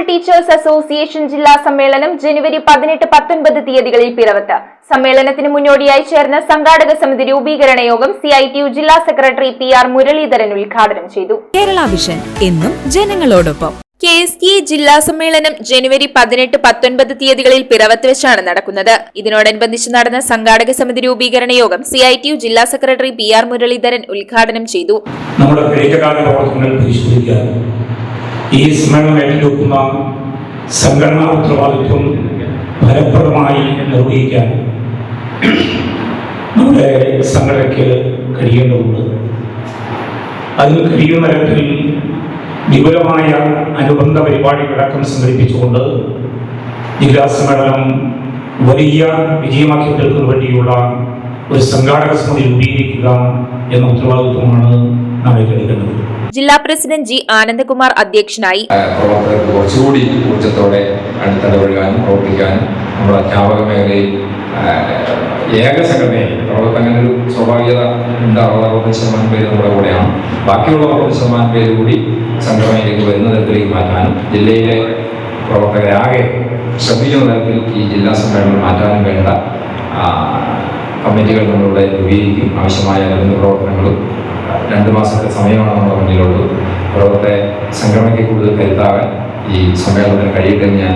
Teachers association ജില്ലാ സമ്മേളനം ജനുവരി 18-19 തീയതികളിൽ പിറവത്ത്. സമ്മേളനത്തിന് മുന്നോടിയായി ചേർന്ന സംഘാടക സമിതി രൂപീകരണ യോഗം CITU ജില്ലാ സെക്രട്ടറി PR മുരളീധരൻ ഉദ്ഘാടനം ചെയ്തു. കേരള വിഷൻ എന്നും ജനങ്ങളോടൊപ്പം. KSTA ജില്ലാ സമ്മേളനം ജനുവരി 18-19 തീയതികളിൽ പിറവത്ത് വെച്ചാണ് നടക്കുന്നത്. ഇതിനോടനുബന്ധിച്ച് നടന്ന സംഘാടക സമിതി രൂപീകരണ യോഗം CITU ജില്ലാ സെക്രട്ടറി PR മുരളീധരൻ ഉദ്ഘാടനം ചെയ്തു. ഈ സമ്മേളനം ഏറ്റെടുക്കുന്ന സംഘടനാ ഉത്തരവാദിത്വം ഫലപ്രദമായി നിർവഹിക്കാൻ നമ്മുടെ സംഘടനയ്ക്ക് കഴിയേണ്ടതുണ്ട്. അതിന് കഴിയുന്ന തരത്തിൽ വിപുലമായ അനുബന്ധ പരിപാടികളടക്കം സംഘടിപ്പിച്ചുകൊണ്ട് ജില്ലാ സമ്മേളനം വലിയ വിജയമാക്കി തീർക്കുന്നതിന് വേണ്ടിയുള്ള ഒരു സംഘാടക സമിതി രൂപീകരിക്കുക എന്ന ഉത്തരവാദിത്വമാണ് നാം ഏറ്റെടുക്കേണ്ടത്. ജില്ലാ പ്രസിഡന്റ് G ആനന്ദകുമാർ അധ്യക്ഷനായി. പ്രവർത്തകർക്ക് കുറച്ചുകൂടി ഊർജ്ജത്തോടെ അടുത്തിടപഴകാനും പ്രവർത്തിക്കാനും നമ്മുടെ അധ്യാപക മേഖലയിൽ ഏക സംഘടനയിൽ അങ്ങനെ ഒരു സ്വാഭാവികത ഉണ്ടാവുക 60% പേര് നമ്മുടെ കൂടെയാണ്. ബാക്കിയുള്ള 40% പേര് കൂടി സംഘടനയിലേക്ക് വരുന്ന തരത്തിലേക്ക് മാറ്റാനും ജില്ലയിലെ പ്രവർത്തകരാകെ ശ്രദ്ധിക്കുന്ന തരത്തിൽ ഈ ജില്ലാ സമ്മേളനം മാറ്റാനും വേണ്ട കമ്മിറ്റികൾ നമ്മളിവിടെ രൂപീകരിക്കും. ആവശ്യമായ അനുബന്ധ പ്രവർത്തനങ്ങളും 2 മാസത്തെ സമയമാണ് നമ്മുടെ മുന്നിലുള്ളത്. പ്രവർത്തക സംഘടനയ്ക്ക് കൂടുതൽ കരുത്താകാൻ ഈ സമ്മേളനത്തിന് കഴിയട്ടെ എന്ന് ഞാൻ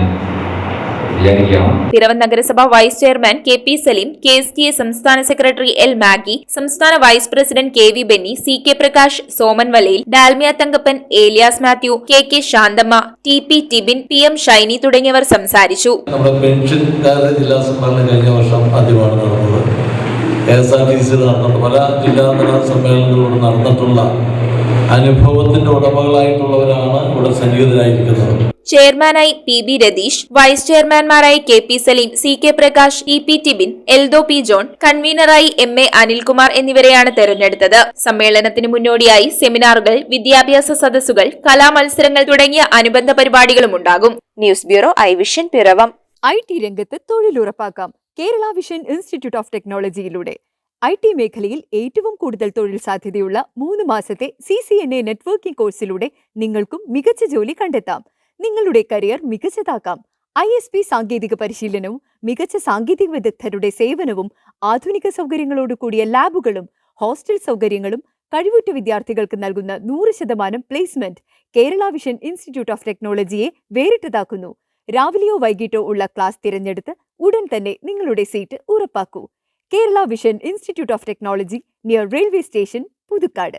വിചാരിക്കുകയാണ്. പിറവം നഗരസഭ vice chairman KP Saleem, KSTA സംസ്ഥാന സെക്രട്ടറി L മാഗി, സംസ്ഥാന vice president KV Benny, CK Prakash, Soman Valayil, Dalmia Thankappan, Elias Mathew, KK Shanthamma, TP Tibin, PM Shiny തുടങ്ങിയവർ സംസാരിച്ചു. നമ്മുടെ പെൻഷൻകാരുടെ ജില്ലാ സമ്മേളനം കഴിഞ്ഞ വർഷം ആദ്യമാണ് നടന്നത്. KSRTC നടന്നിട്ട് പല ജില്ലാതല സമ്മേളനങ്ങളോട് നടന്നിട്ടുള്ള അനുഭവത്തിന്റെ ഉടമകളായിട്ടുള്ളവരാണ് ഇവിടെ സന്നിഹിതരായിരിക്കുന്നത്. ചെയർമാനായി PB രതീഷ്, വൈസ് ചെയർമാൻമാരായി KP Saleem, CK Prakash, TP Tibin, Eldho P John, കൺവീനറായി MA അനിൽകുമാർ എന്നിവരെയാണ് തെരഞ്ഞെടുത്തത്. സമ്മേളനത്തിന് മുന്നോടിയായി സെമിനാറുകൾ, വിദ്യാഭ്യാസ സദസ്സുകൾ, കലാമത്സരങ്ങൾ തുടങ്ങിയ അനുബന്ധ പരിപാടികളും ഉണ്ടാകും. News bureau iVision Piravom. IT രംഗത്ത് തൊഴിലുറപ്പാക്കാം കേരള വിഷൻ ഇൻസ്റ്റിറ്റ്യൂട്ട് ഓഫ് ടെക്നോളജിയിലൂടെ. IT മേഖലയിൽ ഏറ്റവും കൂടുതൽ തൊഴിൽ സാധ്യതയുള്ള 3 മാസത്തെ CCNA നെറ്റ്വർക്കിംഗ് കോഴ്സിലൂടെ നിങ്ങൾക്കും മികച്ച ജോലി കണ്ടെത്താം. നിങ്ങളുടെ കരിയർ മികച്ചതാക്കാം. ISP സാങ്കേതിക പരിശീലനവും മികച്ച സാങ്കേതിക വിദഗ്ധരുടെ സേവനവും ആധുനിക സൗകര്യങ്ങളോടുകൂടിയ ലാബുകളും ഹോസ്റ്റൽ സൗകര്യങ്ങളും കഴിവുറ്റ വിദ്യാർത്ഥികൾക്ക് നൽകുന്ന 100% placement Kerala vision institute of ടെക്നോളജിയെ വേറിട്ടതാക്കുന്നു. രാവിലെയോ വൈകിട്ടോ ഉള്ള ക്ലാസ് തിരഞ്ഞെടുത്ത് ഉടൻ തന്നെ നിങ്ങളുടെ സീറ്റ് ഉറപ്പാക്കൂ. Kerala vision institute of technology, near railway station, Puthukkad.